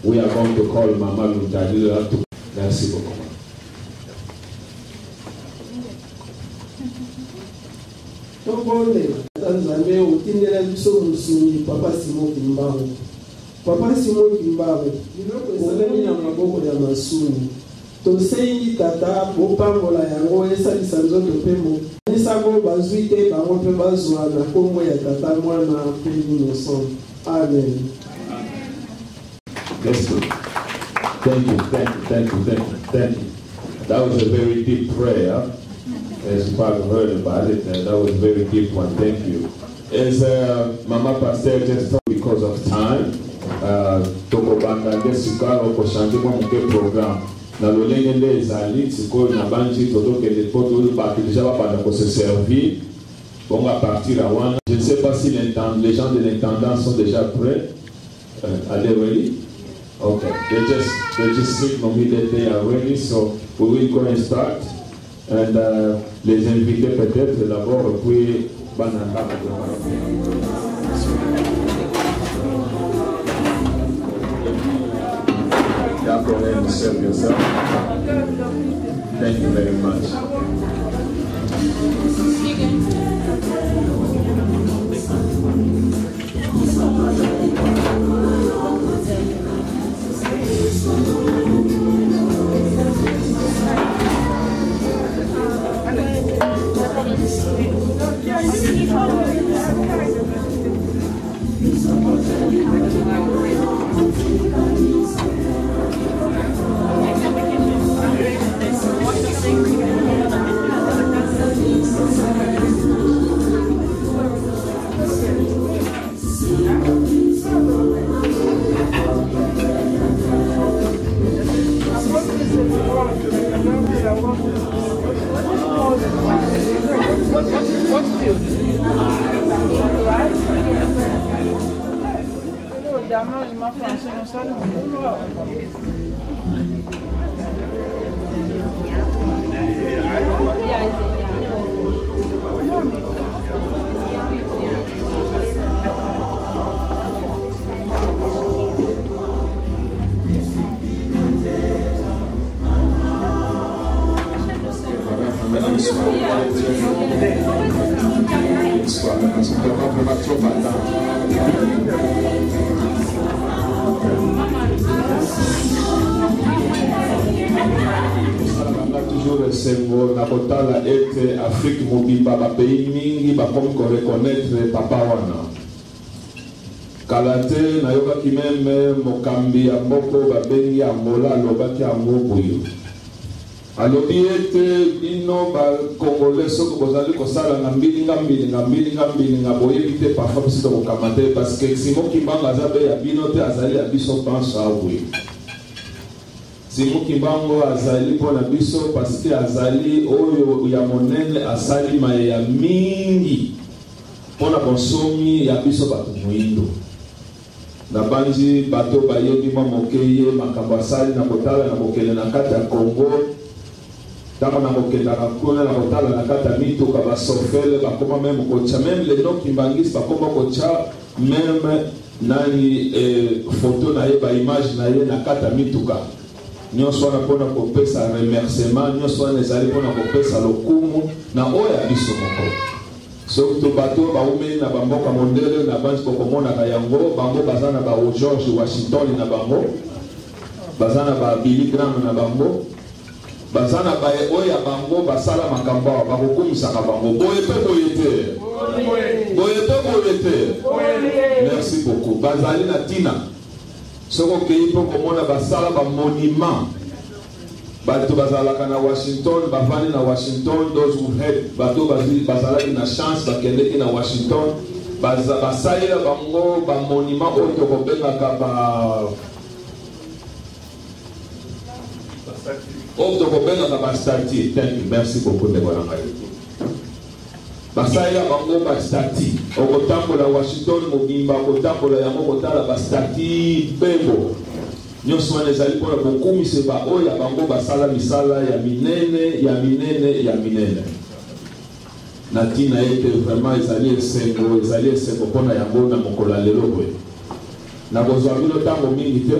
We are going to call Mama Luntalila to merci beaucoup. Tanzania utinela biso musuni Papa Simon Kimbangu. Papa Simon Kimbangu biloko ezalami na maboko ya masuni. Tosengi tata bopangola yango esalisa nzoto pembo. Nisango bazwi te bango mpe bazwa na kombo ya tata mwana mpe innocent. Amen. Yes, sir. Thank you. That was a very deep prayer. As you probably heard about it, that was a very deep one. Thank you. As Mama Pastor just told, because of time, Tokobanga Desikalo Koshanjuma Muke program. Na lolenge les alliés, c'est quoi na banji toto que les potos partent déjà pas se servir. On va partir à Wana. Je ne sais pas si les gens de l'intendant sont déjà prêts. Are they ready? Okay, they just signal me that they are ready, so we will go and start. And les invités peut-être d'abord, puis Banana. Yeah, go ahead and serve yourself. Thank you very much. Toujours le symbole nakotala ete Afrique mobimba ba pays mingi ba comme ko reconnaître papa wana kalate na yoka kimeme mokambi ya mboko ba bengi Angola lobaki yango boyo alobi ete bino ba congolais soko bozali kosala na mbili boyebi te parfois biso kokamate parce que Simon Kimbangu azabe ya bino te azali ya biso panso awe Simon Kimbangu azali pona biso parce que azali oyo ya monene asali maye ya mingi pona bonsomi ya biso bato muindo na banji bato bayebi mwa mokeye makambo asali na kotala na kokele na kati ya Congo tama na kokenda na kuna na kotala na kati ya mituka basofele bakoma meme kocha meme le no Kimbangisi bakoma kocha meme nani photo na ye ba image na ye na kati ya mituka nyonso wana mpona kopesa remerciement nyonso wana ezali mpona kopesa lokumu na oyo ya biso moko soki to bato baumeli na bamboka mondele na banzi kokomonaka yango bango baza na ba George Washington na bango baza na ba Billy Graham na bango bazana baye oya bango basala makambo bakokumisaka bango boye pe boye te boye pe boye te. Merci beaucoup. Bazali na tina soko kei po komona basala ba monument bato bazalaka na Washington bafani na Washington, those who had bato bazalaki na chance bakendeki na Washington basalela bango ba monument oyo tokobengaka ba statue. Thank you. Merci beaucoup de votre envoyé. Basalela bango ba statue okotambola Washington mobimba okotambola yango kotala ba statue bembo nyonso wana ezali mpona kokumisa baoyo bango basala misala ya minene na ntina ete vraiment ezali esengo mpona yango na mokolo ya lelo boye nakozwa bino ntango mingi te.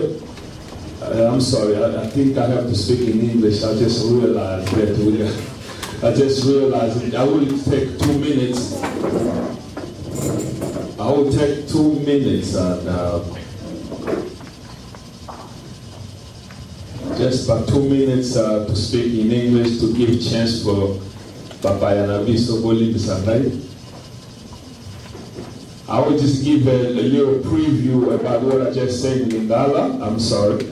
I'm sorry, I think I have to speak in English. I just realized I will take 2 minutes. I will take 2 minutes and just about 2 minutes to speak in English to give chance for Papa Yanabi Soboli Bisandai. I will just give a little preview about what I just said in Lingala. I'm sorry.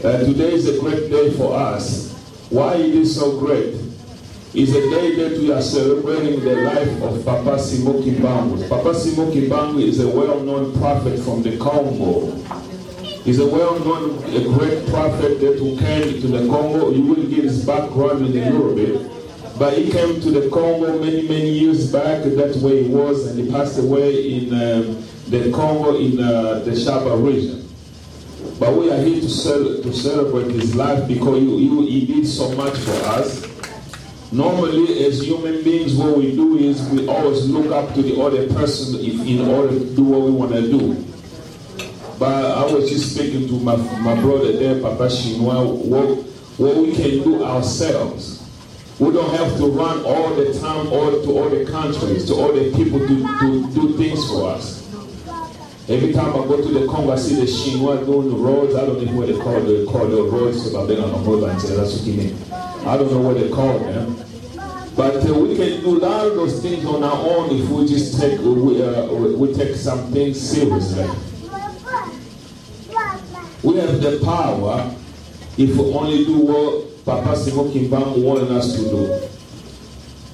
Today is a great day for us. Why it is so great? It's a day that we are celebrating the life of Papa Simo Kimbangu. Papa Simo Kimbangu is a well-known prophet from the Congo. He's a well-known, a great prophet that who came to the Congo. You will get his background in a little bit. But he came to the Congo many years back. That's where he was, and he passed away in the Congo in the Shaba region. But we are here to celebrate his life because he did so much for us. Normally, as human beings, what we do is we always look up to the other person in order to do what we want to do. But I was just speaking to my brother there, Papa Shinwa, what we can do ourselves. We don't have to run all the time to other countries, to other people to do things for us. Every time I go to the Congo, I see the Shinwa doing the roads. I don't know what they call the roads. I don't know what they call them. But we can do a lot of those things on our own if we just we take some things seriously. We have the power if we only do what Papa Simo Kimbangu wanted us to do.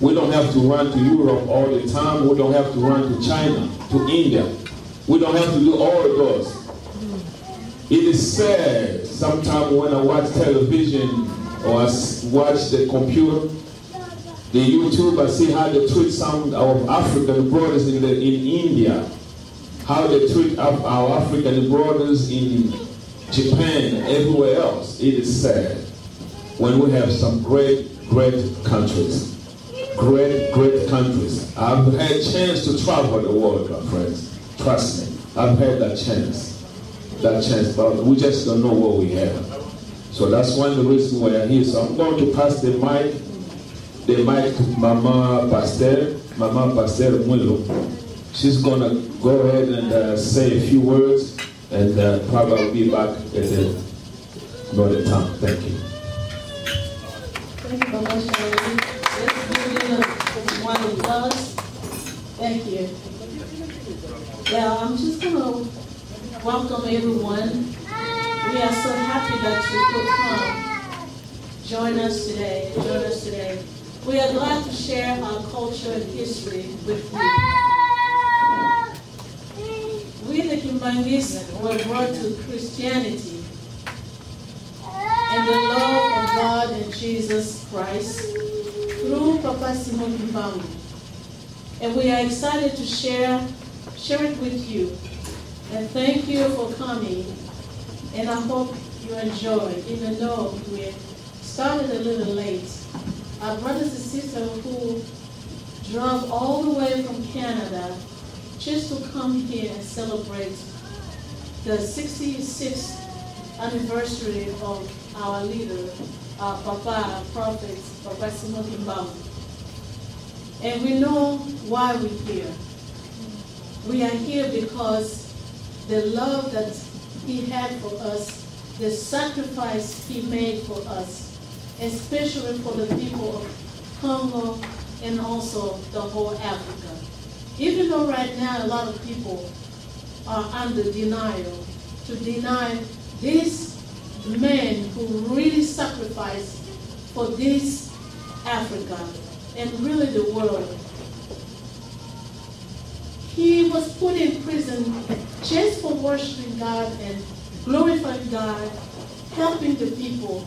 We don't have to run to Europe all the time. We don't have to run to China, to India. We don't have to do all of those. It is sad sometimes when I watch television or I watch the computer, the YouTube, I see how they treat some of African brothers in India, how they treat our African brothers in Japan and everywhere else. It is sad when we have some great countries. Great countries. I've had a chance to travel the world, my friends. Trust me, I've had that chance, but we just don't know what we have. So that's one of the reasons why I'm here. So I'm going to pass the mic to Mama Pastor Mwilo. She's going to go ahead and say a few words, and probably I'll be back at another time. Thank you. Thank you, Mama Shirley. Let's give you one of us. Thank you. Yeah, I'm just going to welcome everyone. We are so happy that you could come. Join us today. We are glad to share our culture and history with you. We, the Kimbangis, were brought to Christianity and the love of God and Jesus Christ through Papa Simo Kimbangu. And we are excited to share it with you. And thank you for coming. And I hope you enjoy, even though we started a little late. Our brothers and sisters who drove all the way from Canada just to come here and celebrate the 66th anniversary of our leader, our Papa, Prophet, Papa Simo Kimbangu. And we know why we're here. We are here because the love that he had for us, the sacrifice he made for us, especially for the people of Congo and also the whole Africa. Even though right now a lot of people are under denial, to deny these men who really sacrificed for this Africa and really the world. He was put in prison just for worshiping God and glorifying God, helping the people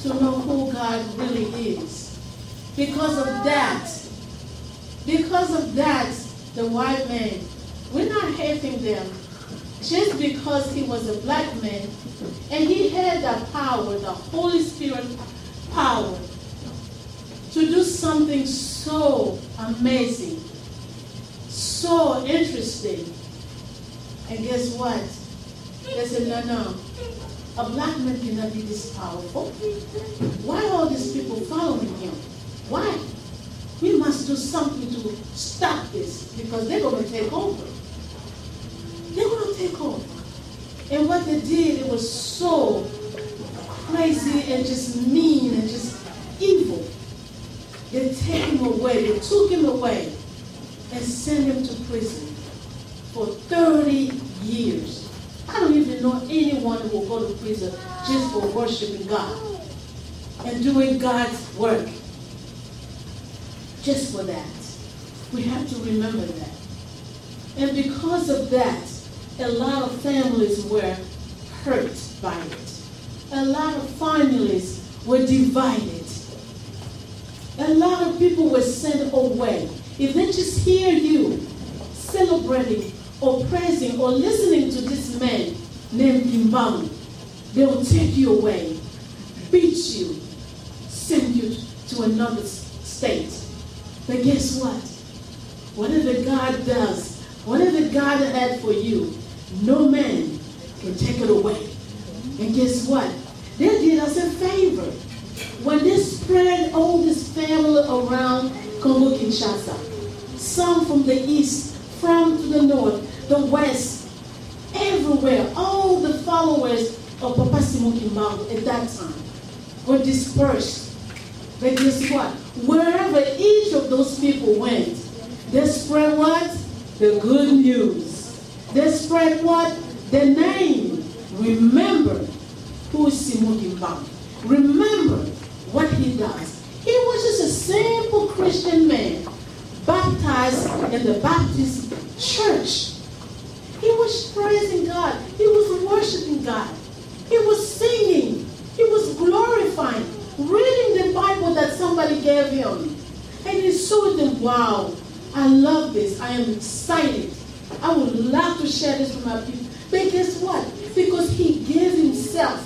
to know who God really is. Because of that, the white man, we're not hating them just because he was a black man and he had that power, the Holy Spirit power, to do something so amazing, so interesting. And guess what? They said, no, a black man cannot be this powerful. Why are all these people following him? Why? We must do something to stop this because they're going to take over. They're going to take over. And what they did, it was so crazy and just mean and just evil. They take him away. They took him away and sent him to prison for 30 years. I don't even know anyone who will go to prison just for worshiping God and doing God's work. Just for that. We have to remember that. And because of that, a lot of families were hurt by it. A lot of families were divided. A lot of people were sent away. If they just hear you celebrating or praising or listening to this man named Kimbangu, they will take you away, beat you, send you to another state. But guess what? Whatever God does, whatever God had for you, no man can take it away. And guess what? They did us a favor. When they spread all this family around Congo Kinshasa, some from the east, from to the north, the west, everywhere, all the followers of Papa Simon Kimbangu at that time were dispersed. But guess what? Wherever each of those people went, they spread what? The good news. They spread what? The name. Remember who is Simon Kimbangu. Remember what he does. He was just a simple Christian man, baptized in the Baptist church. He was praising God. He was worshiping God. He was singing. He was glorifying, reading the Bible that somebody gave him. And he saw them, wow, I love this. I am excited. I would love to share this with my people. But guess what? Because he gave himself.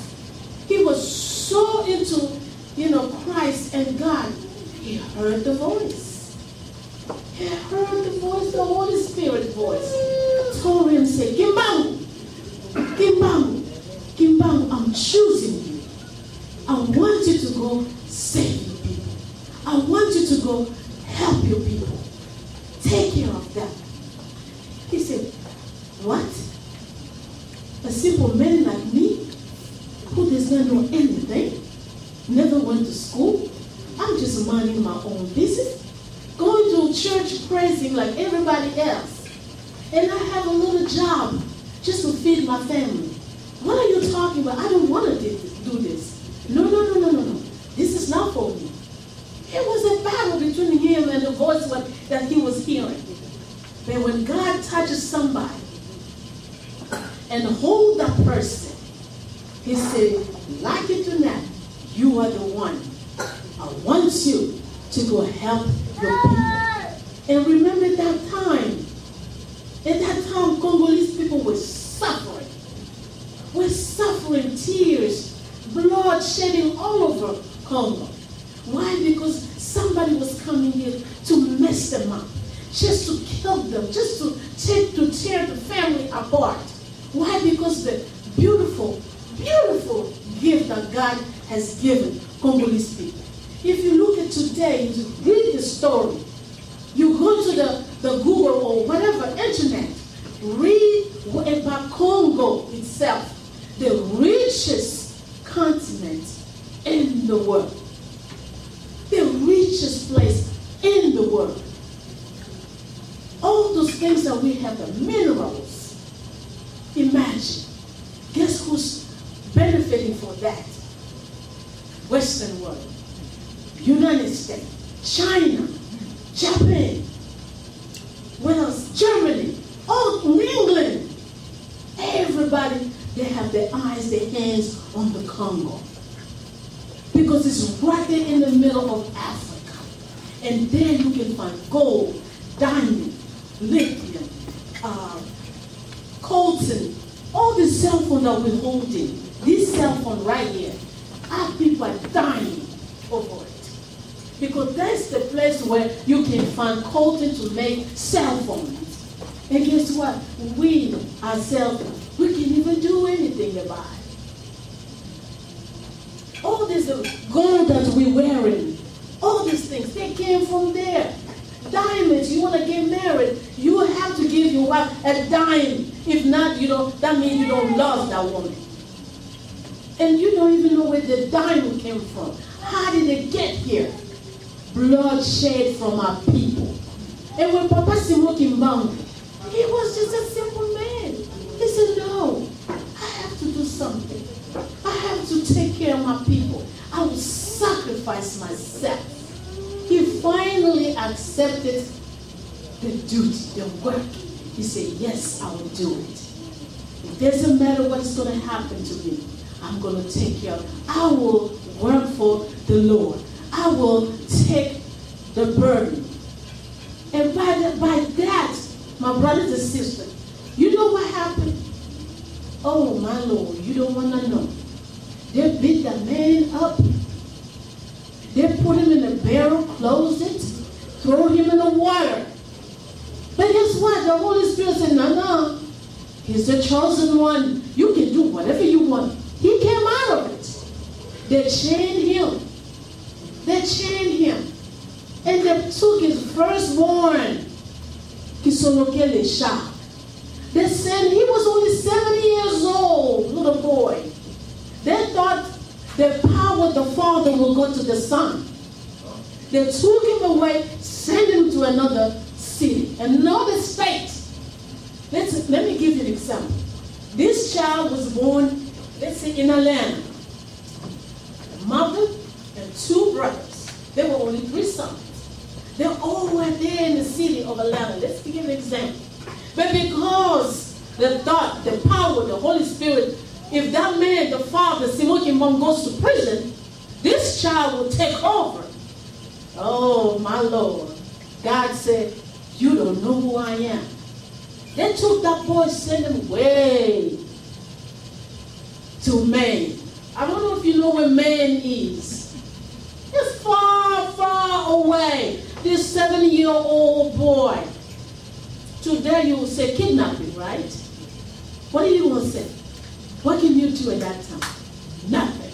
He was so into, Christ and God. He heard the voice. He heard the voice, the Holy Spirit voice. Told him, say, Kimbangu, Kimbangu, Kimbangu, I'm choosing you. I want you to go save your people. I want you to go help your people. Take care of them. He said, what? A simple man like me, who does not know anything, never went to school, I'm just minding my own business, going to church praising like everybody else. And I have a little job just to feed my family. What are you talking about? I don't want to do this. No. This is not for me. It was a battle between him and the voice that he was hearing. But when God touches somebody and hold that person, he said, like it or not, you are the one. I want you to go help your people. And remember that time. At that time, Congolese people were suffering. Tears, blood shedding all over Congo. Why? Because somebody was coming here to mess them up, just to kill them, just to tear the family apart. Why? Because the beautiful, beautiful gift that God has given Congolese people. If you look at today, you read the story, you go to the Google or whatever, internet, read about Congo itself, the richest continent in the world. richest place in the world. All those things that we have, the minerals. Imagine. Guess who's benefiting from that? Western world. United States. China. Japan. What else? Germany. Oh, England. Everybody, they have their eyes, their hands on the Congo. Because it's right there in the middle of Africa. And there you can find gold, diamond, lithium, coltan, all the cell phones that we're holding. This cell phone right here, our people are dying over it. Because that's the place where you can find coltan to make cell phones. And guess what? We ourselves, we can't even do anything about it. All this gold that we're wearing, all these things, they came from there. Diamonds, you want to get married, you have to give your wife a dime. If not, that means you don't love that woman. And you don't even know where the diamond came from. How did it get here? Bloodshed from our people. And when Papa Simon Kimbangu, he was just a simple man. He said, no, I have to do something. I have to take care of my people. I will sacrifice myself. He finally accepted the duty, the work. He said, yes, I will do it. It doesn't matter what's going to happen to me. I'm going to take care of it. I will work for the Lord. I will take the burden. And by that, my brothers and sisters, you know what happened? Oh, my Lord, you don't want to know. They beat the man up. They put him in a barrel, closed it, throw him in the water. But guess what? The Holy Spirit said, no. He's the chosen one. You can do whatever you want. He came out of it. They chained him. They chained him. And they took his firstborn, Kisoloke Lesha. They said he was only 7 years old, little boy. They thought the power of the Father will go to the Son. They took him away, sent him to another city, another state. Let me give you an example. This child was born, let's say, in Atlanta. A mother and 2 brothers. There were only 3 sons. They all were there in the city of Atlanta. Let's give an example. But because they thought the power, the Holy Spirit, if that man, the father, Simon Kimbangu, goes to prison, this child will take over. Oh, my Lord. God said, you don't know who I am. They took that boy, sent him way to Maine. I don't know if you know where Maine is. It's far, far away. This 7-year-old boy. Today you will say kidnapping, right? What are you going to say? What can you do at that time? Nothing.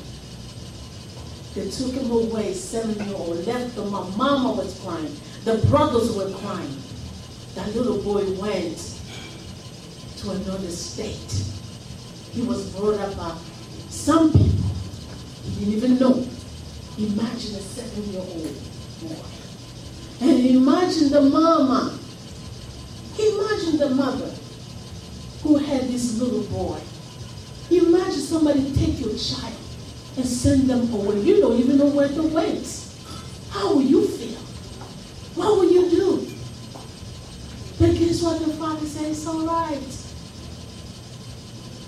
They took him away, 7-year-old, left him. My mama was crying. The brothers were crying. That little boy went to another state. He was brought up by some people. He didn't even know. Imagine a 7-year-old boy. And imagine the mama. Imagine the mother who had this little boy. Imagine somebody take your child and send them away. You don't even know where to wait. How will you feel? What will you do? But guess what the father said? It's all right.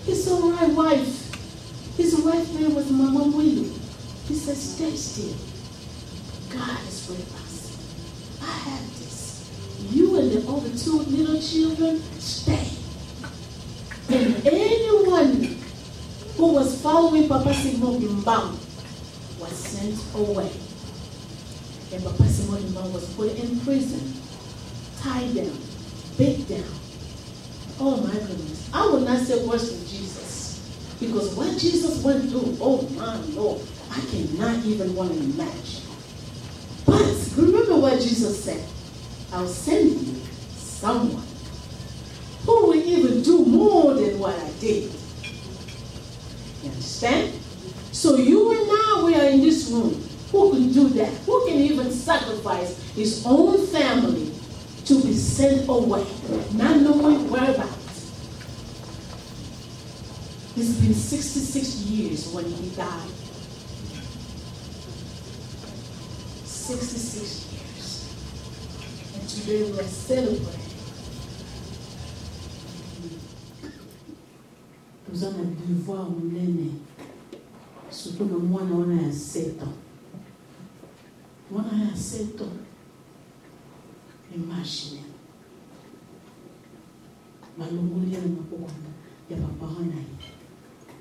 It's all right, wife. His wife's name was Mama Willie. He said, stay still. God is with us. I have this. You and the other 2 little children, stay. And anyone who was following Papa Simon Kimbangu was sent away. And Papa Simon Kimbangu was put in prison, tied down, beat down. Oh my goodness. I will not say worse than Jesus. Because what Jesus went through, oh my Lord, I cannot even want to imagine. But remember what Jesus said. I'll send you someone who will even do more than what I did. You understand? So you and I, we are in this room. Who can do that? Who can even sacrifice his own family to be sent away, not knowing whereabouts? It's been 66 years when he died. 66 years. And today we are celebrating. Nous avons un devoir munene, surtout na mwana wana ya 7 ans. Mwana ya 7 ans. Imagine. Malongoli ya mapoko ya papa na ye.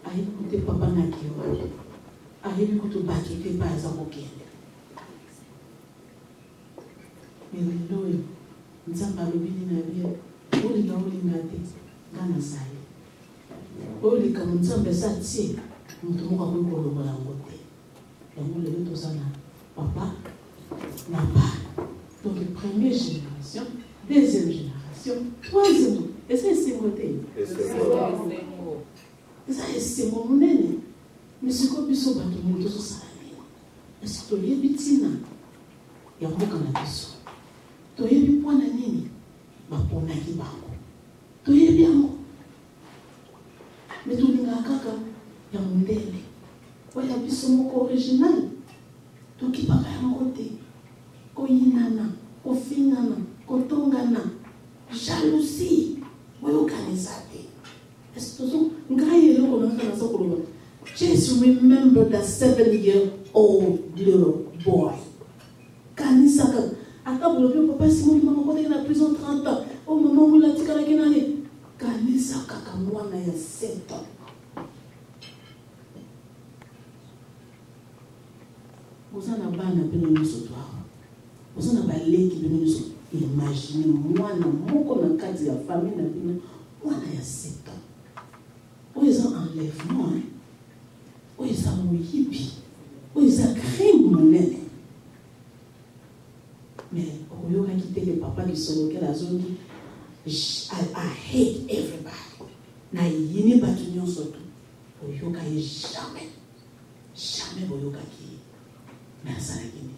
Ayebi kote papa na kiwa. Ayebi kote baki te pa za kokende. Lelo nzamba lobini na bia. Olinga te. Ngana sai. Oli comme nzambe sa tie mutu moko ko kolobola ngote yango lelo tozana papa na ba. Donc première génération, deuxième génération, troisième. Et ça c'est moté. Ça c'est mon munene. Mais ce qu'on peut se battre mutu so salami. Est-ce que tu yebi tina ya mboka na biso? To yebi pona nini? Ba pona ki bango. To yebi yango. Mais tout le monde a un modèle. Il y a un original. Tout qui parle à un côté. Koyinana, kofinana, kotongana, jalousie. Oui, organisate. Est-ce que vous just remember that 7-year-old little boy. Kanisaka. Attends, le papa Simon, il m'a rencontré dans la prison 30 ans. Au moment où il a dit qu'il a dit kanisa kaka mwana ya 7 ans. Ozana bana pene nyonso twa. Ozana baleki pene nyonso. Imagine mwana moko na kati ya famille na bino mwana ya 7 ans. Oyo eza enlèvement. Oyo eza moyibi. Oyo eza crime monene. Mais oyokaki te le papa qui solokela azongi I hate everybody. Na yini batu nyonso tu. Oyoka ye jamais. Jamais boyoka ki. Mais ça la gini.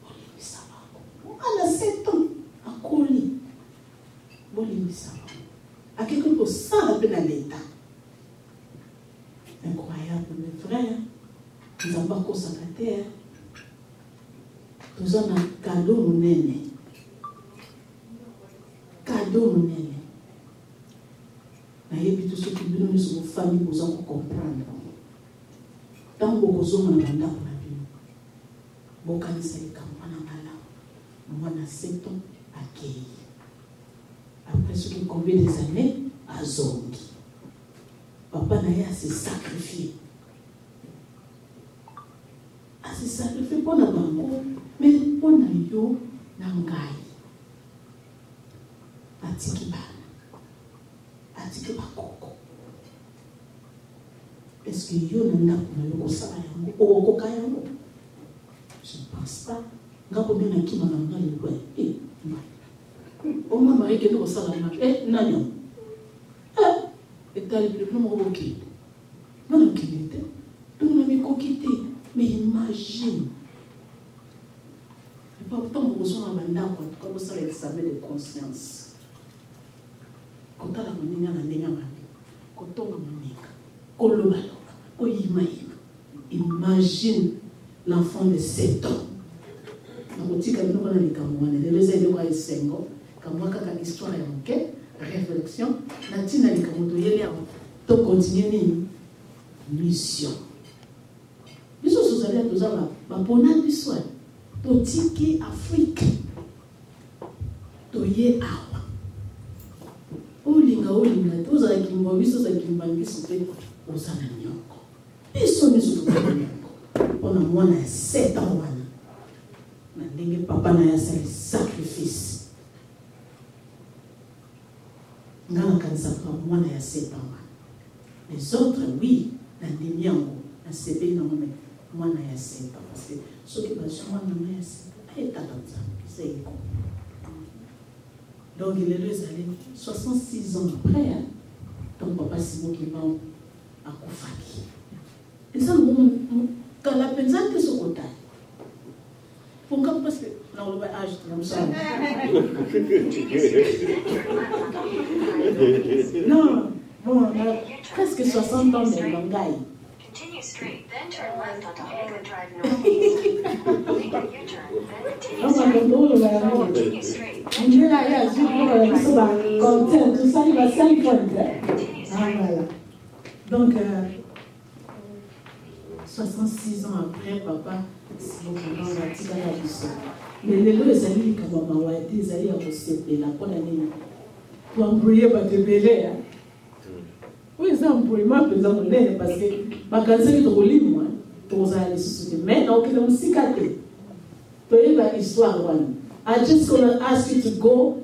Bolimbisa bango. Ana 7 ans. Akoli. Bolimbisa bango. A quelque chose sans la peine à l'état. Incroyable, mes frères. Nous avons pas consacré. Nous avons un cadeau munene. Cadeau munene. Nayebi tout ce qui nous sur nos familles nous en comprendre. Tant que vous sommes dans la vie, vous connaissez les campagnes là. Moi, à 7 ans, accueilli. Après ce qui combien des années, à Zongi. Papa n'a s'est sacrifié. À se sacrifier pour la banque, mais pour la yo, n'angai. Atiki bakoko. Est-ce que yo n'a pas ça au yango? Je ne pense pas. Ngapo bien qui m'a ngani quoi. O mama yake ndo sala na nanyo. Et t'as le plus mon roki. Non qui était. Tout le monde quitté. Mais imagine. Et pourtant vous besoin d'un mandat comme ça l'examen de conscience. Quand la monina na ndenya mami. Quand on monika. Koloma. Imagine l'enfant de 7 ans. Histoire réflexion, continuer mission. Nous sommes allés à tous les soins. Totiki Afrique. Toye awa. Olinga, tous avec une mauvaise, avec une banque, c'était aux Ananyoko. Ils sont mis sur le on a moins de 7 ans. Papa n'a pas de sacrifice. Nous avons moins de 7 ans. Les autres, oui, nous avons moins de 7 ans. Parce que ceux qui sont moins de 7 ans, donc il est allé 66 ans après, ton papa Simon qui va à Koufaki. Isso kala pensar que isso conta. Punga pas não vai agir não sabe. Não, bom, presque 60 ans mais mangai. Continue straight, then turn left onto Hagen Drive North. Make a U-turn, then continue straight. Continue straight. Donc, 66 ans après, papa, c'est mon grand article à l'issue. Mais les deux amis, comme maman, ils allaient à recéder la bonne année. Pour embrouiller, pas de belé. Oui, ça embrouille, moi, plus en l'air, parce que ma cancer est trop libre, moi. Pour aller se mais donc, il y a une cicatrice. To hear that histoire, one. I'm just going to ask you to go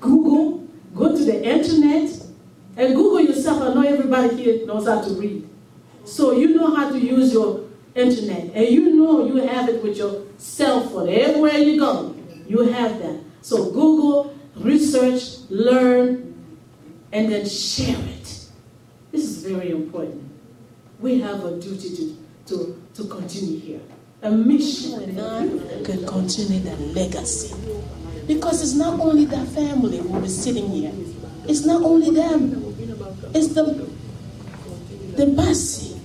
to the internet, and Google yourself. I know everybody here knows how to read. So you know how to use your internet, and you know you have it with your cell phone. Everywhere you go, you have that. So Google, research, learn, and then share it. This is very important. We have a duty to continue here. A mission can continue the legacy. Because it's not only the family who is sitting here. It's not only them. It's the Basi,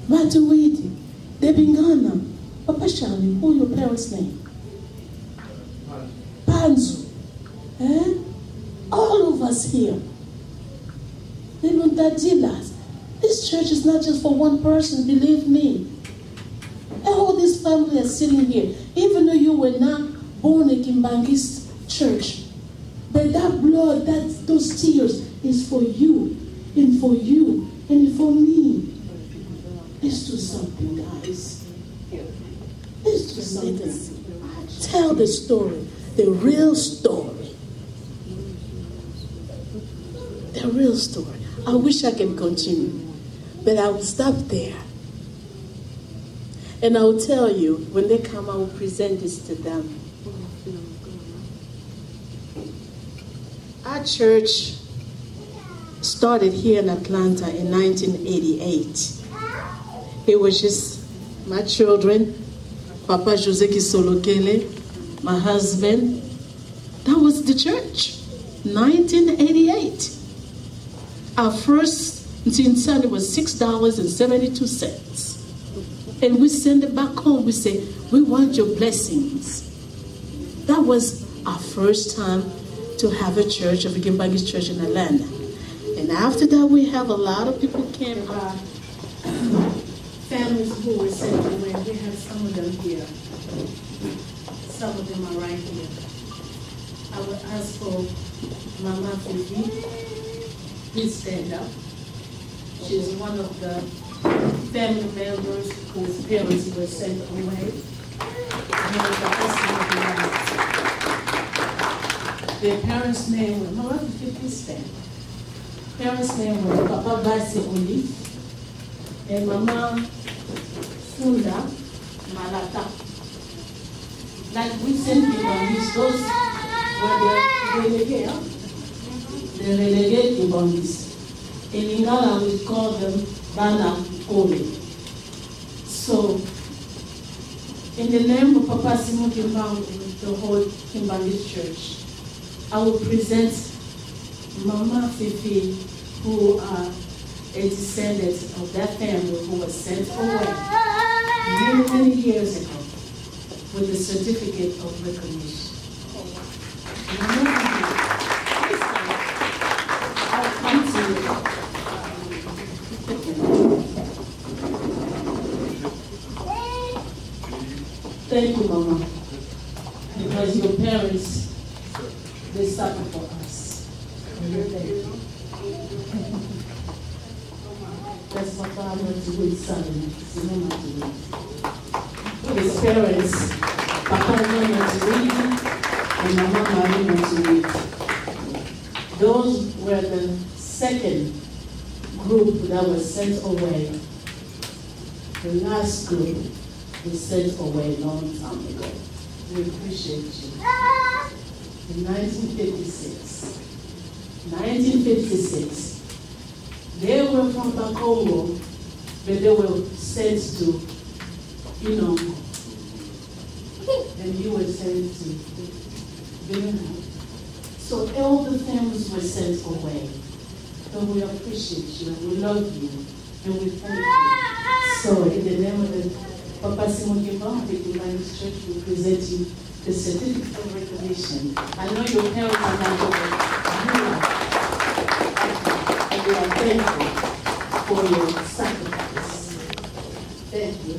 Matuidi, Debingana, Papa Shani, who your parents' name? Panzu. All of us here. Even Dajilas. This church is not just for one person, believe me. All this family are sitting here. Even though you were not born in Kimbangi's church, but that blood, those tears is for you, and for you, and for me. Let's do something, guys. Let's do something. Tell the story, the real story. The real story. I wish I could continue, but I will stop there. And I will tell you, when they come, I will present this to them. Our church started here in Atlanta in 1988. It was just my children, Papa Jose Kisolokele, my husband. That was the church, 1988. Our first Sunday was $6.72. And we send it back home. We say, we want your blessings. That was our first time to have a church, of a Kimbangi church in Atlanta. And after that, we have a lot of people came out. Families who were sent away. We have some of them here. Some of them are right here. I will ask for Mama Fifi. Please stand up. She's one of the family members whose parents were sent away. Their parents' name was, Mama Fifi, please stand. Parents' name was Papa Basi Oli and Mama Funda Malata. Like we sent people on these, those were the relegate Ibangis. In Lingala, we call them Bana Ole. So, in the name of Papa Simon Kimbangu, the whole Kimbangi Church, I will present Mama Fifi, who are a descendant of that family who was sent away many, many years ago with a certificate of recognition. I'll come to you. Thank you, Mama, because your parents, they suffered for us. Thank you. That's what I want to do with Sunday. His parents, Papa learned to read, and Mama learned to read. Those were the second group that was sent away. The last group was sent away a long time ago. We appreciate you. In 1956, they were from Bakongo but they were sent to, and you were sent to Vietnam. So all the families were sent away. But we appreciate you, and we love you, and we thank you. So in the name of the Papa Simon Kimbang, the Humanist Church, we present you the certificate of recognition. I know your parents are not over. And we are thankful for your sacrifice. Thank you.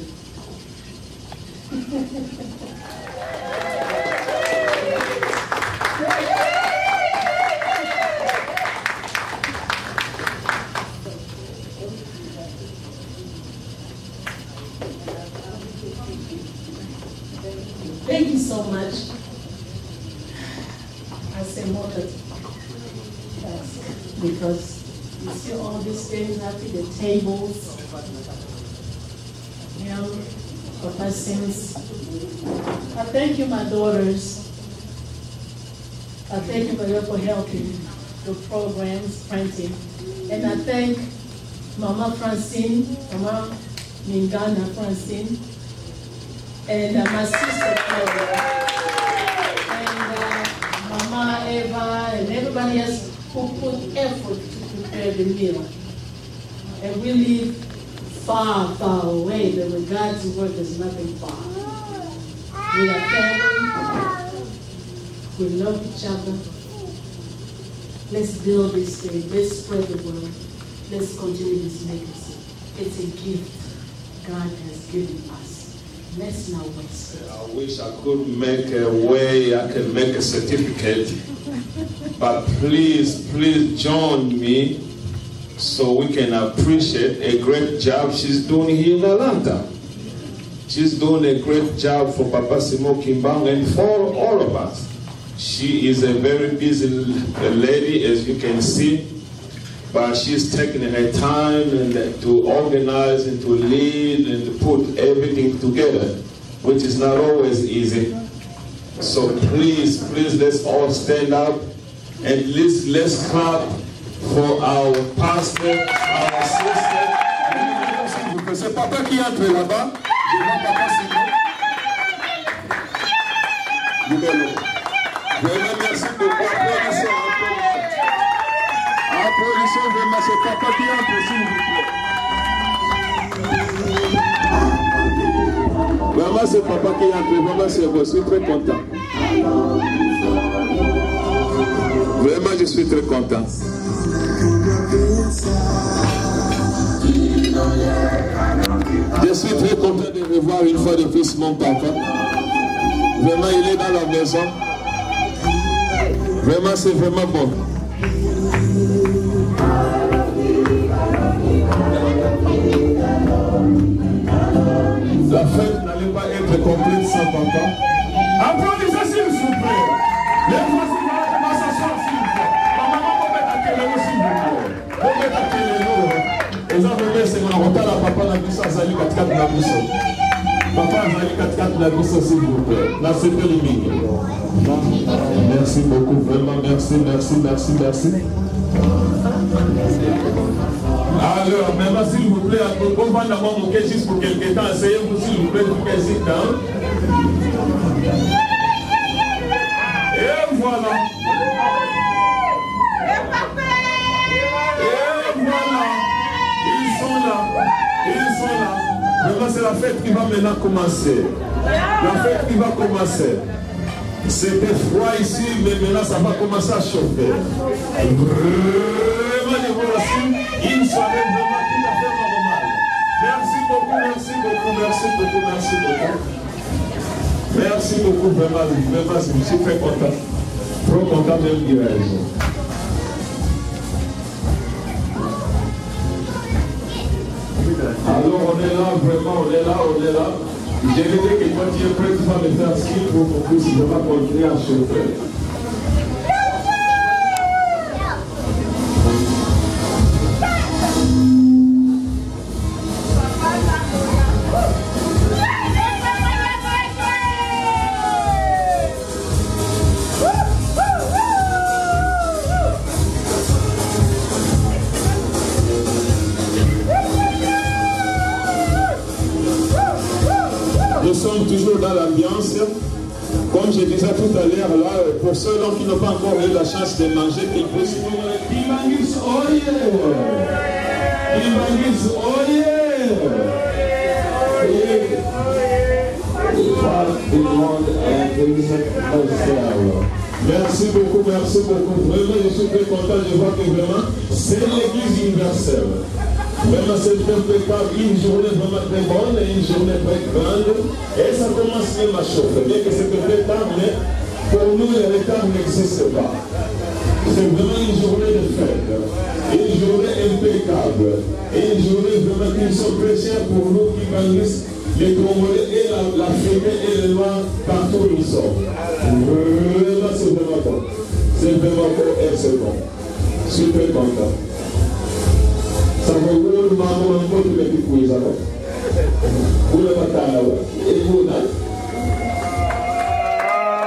Thank you so much. I say more than because you see all these things after the tables. Papa Sims. I thank you, my daughters. I thank you for helping the programs, printing. And I thank Mama Francine, Mama Mingana Francine, and my sister Claudia, and Mama Eva, and everybody else who put effort to prepare the meal. And we live far, far away, but with God's word, there's nothing far. We are family. We love each other. Let's build this thing. Let's spread the word. Let's continue this legacy. It's a gift God has given us. Let's not waste it. I wish I could make a way, I can make a certificate. But please join me so we can appreciate a great job she's doing here in Atlanta. She's doing a great job for Papa Simon Kimbang and for all of us. She is a very busy lady, as you can see, but she's taking her time and to organize and to lead and to put everything together, which is not always easy. So please, let's all stand up and let's clap for our pastor, our sister. C'est papa qui entre là-bas. Papa Simon. Vraiment, merci beaucoup. Applaudissons vraiment, c'est papa qui entre, s'il vous plaît. Vraiment, c'est papa qui entre. Vraiment, c'est bon. Je suis très content. Vraiment, je suis très content. Je suis très content de revoir une fois de plus mon papa. Vraiment, il est dans la maison. Vraiment, c'est vraiment bon. La fête n'allait pas être complète sans papa. Applaudissez s'il vous plaît. Les voisins vont commencer à s'asseoir s'il vous plaît. Maman, on va mettre à quel s'il vous plaît. On va mettre à quel les gens c'est mon retard à papa la biso azali 4 la biso. Papa azali 4 la biso s'il vous plaît. Là c'est peu limite. Merci beaucoup, vraiment merci. Alors, maintenant s'il vous plaît, on va d'abord moquer juste pour quelques temps. Essayez-vous s'il vous plaît de faire ici temps. Et voilà. Ils sont là. Maintenant, c'est la fête qui va maintenant commencer. La fête qui va commencer. C'était froid ici, mais maintenant, ça va commencer à chauffer. Vraiment, je vous remercie. Une soirée vraiment tout à fait normale. Merci beaucoup. Merci beaucoup, vraiment, je suis très content. Trop content de le dire. Alors on est là, vraiment, on est là. J'ai dit que quand tu es prêt, tu vas me faire ce qu'il faut pour que je vais continuer à chauffer. Comme je disais tout à l'heure, là, pour ceux-là qui n'ont pas encore eu la chance de manger, qu'ils puissent Kibangis oye! Kibangis oye! Merci beaucoup, merci beaucoup. Vraiment, je suis très content de voir que vraiment, c'est l'église universelle. Vraiment, c'est impeccable. Une journée vraiment très bonne et une journée très grande. Et ça commence même à chauffer. Bien que c'est très tard, mais pour nous, le retard n'existe pas. C'est vraiment une journée de fête. Une journée impeccable. Une journée vraiment qui sont très chers pour nous qui grandissent. Les Congolais et l'Africain et les Noirs partout où ils sont. Vraiment, c'est vraiment bon. C'est vraiment bon et c'est bon. Je suis très content. Ça va vous le maman un peu de l'équipe pour les alors. Vous le bataille et vous là.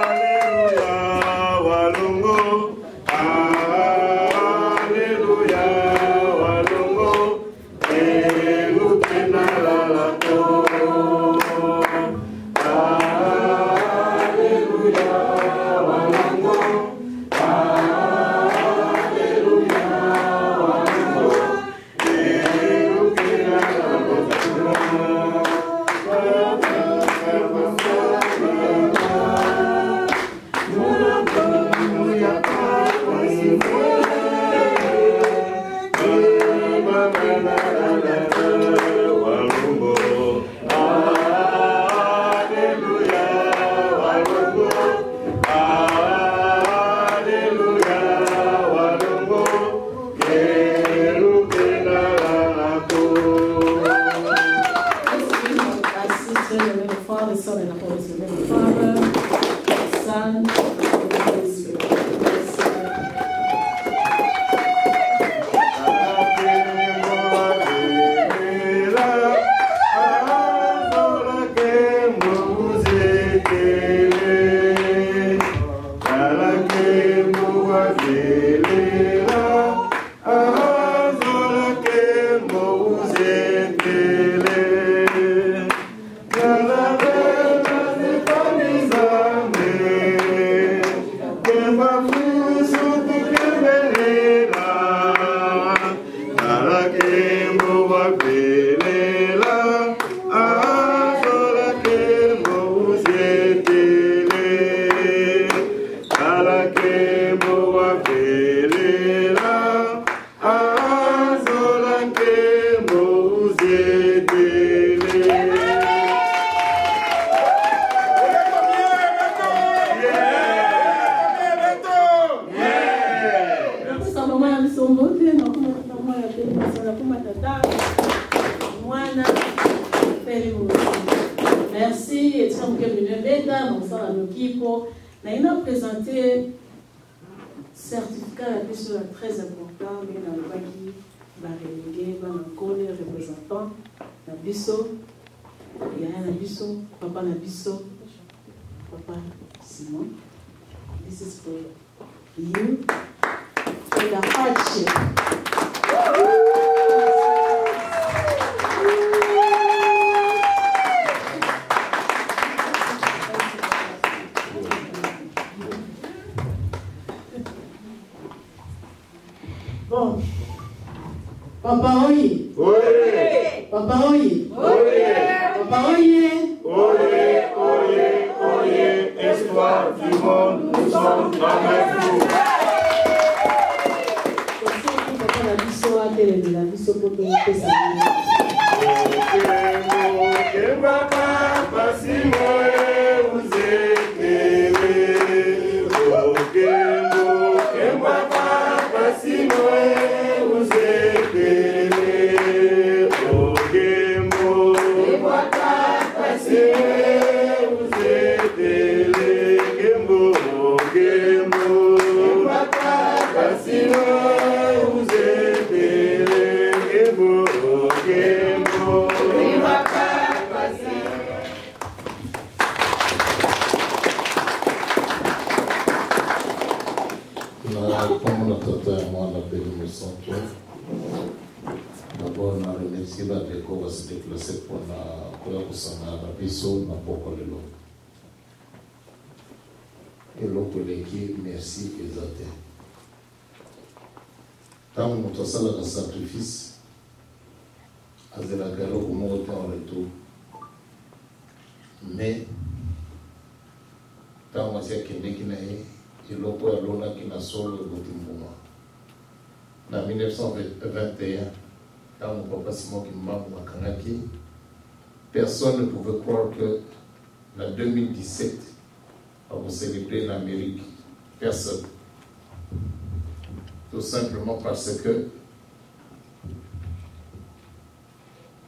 Alléluia, walungo. Alléluia, walungo. Et nous pena la to. Alléluia, walungo. Merci, et tiens, que nous sommes présenté certificat la question très important, mais dans le bagi, va reléguer, va encore les représentants, la bisso, il y a un bisso, papa Nabisso, papa Simon. This is for you, for the hardship. Bon. Papa Oye. Oye. Papa Oye. Oye. Papa Oye. Oye, oye, oye, espoir du monde, nous sommes avec vous. D'abord, on a remercié la déco à se déplacer pour la biso na poko lelo. et l'autre qui merci exalté. Tant que nous avons un sacrifice, à la galère au monde en retour. Mais, tant que nous avons et l'autre qui n'a solo en 1921, quand mon papa Simon Kimbangou, personne ne pouvait croire que en 2017, on va célébrer l'Amérique. Personne. Tout simplement parce que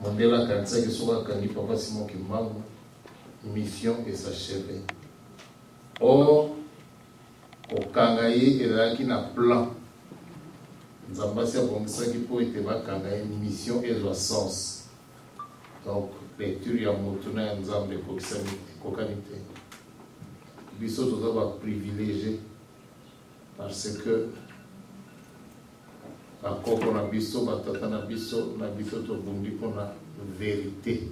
Mandela Kansa qui soit quand papa Simon Kimbangou, mission est s'achevée. Or, au Kangaï, il y a un plan. Zambasi a pensé qu'il faut être une mission et un sens. Donc, lecture y a montré un ensemble de cocanité. Bisso tout ça va privilégier parce que la coco na bisso, batata na bisso to bundi pour la vérité.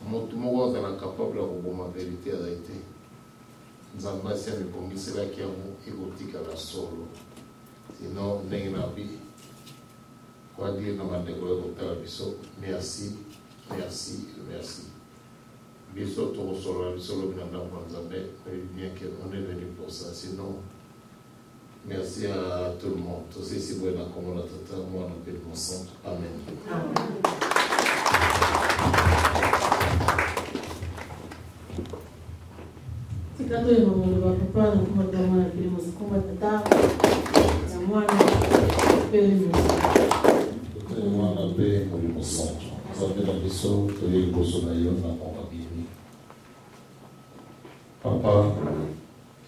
Mon est capable de la vérité a été. Zambasi a me c'est là qui a un égotique à la solo. Sinon, n'est pas bien. Quoi dire dans ma découverte de la bisso? Merci, merci, merci. Bisso, tout le solo, le binanda pour Zambé, bien qu'on est venu pour ça. Sinon, merci à tout le monde. Tout ce qui est bon, comme la tata, moi, on appelle mon centre. Amen. Sikatu ya mama wa papa na kuma dama na bilimo sikuma tata ya mwana pele mwana pe mo centre. Zambé la biso to ye boso na yo na mama bini. Papa,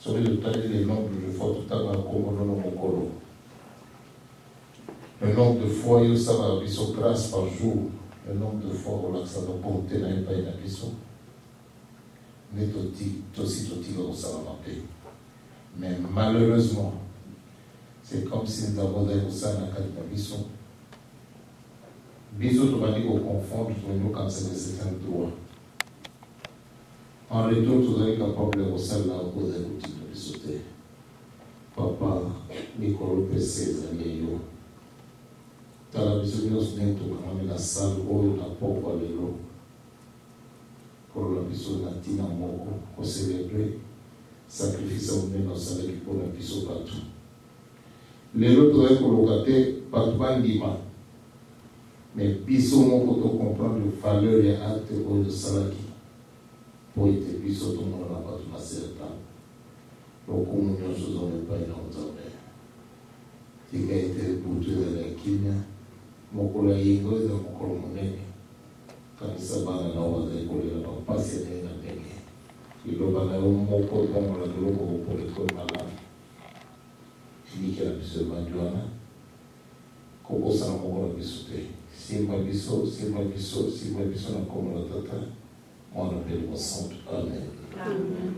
sur le taille les nombres de fois tout à l'heure comme non mokolo. Le nombre de fois yo ça va biso grâce par jour. Le nombre de fois relaxa de bonté na pas na biso. Mais aussi mais malheureusement, c'est comme si nous avons des ça dans le Bisson. Bisson, tu vas dire qu'on confond, nous quand c'est certains droits. En retour, tu vas être capable de faire là où vous avez le Bisson. Papa, Nicolas P16, Aliyo. Tu as la Bisson, nous sommes dans la salle où on a pas parlé l'eau. Pour la biso natina moko pour célébrer sacrifice au menos avec pour la biso partout. Les autres pour le côté partout ndima. Mais biso moko to comprendre le valeur et acte au de salaki. Pour être biso tout le monde n'a pas tout la certain. Donc on nous chose on n'est pas dans mais qui a été pour tout la kimia moko la yingo de moko monene. Kanisa bana na waza ikolela na pasi na ndenge iloba na moko kama la logo pour le malade finiki la biso majuana koko sana moko la biso te simba biso na comme la tata on appelle le centre. Amen. Amen.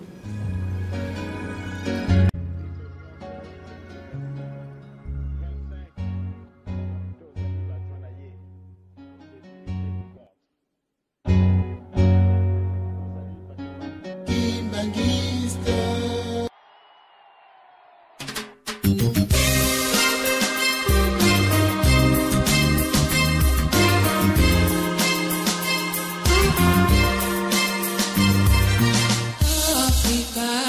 Africa.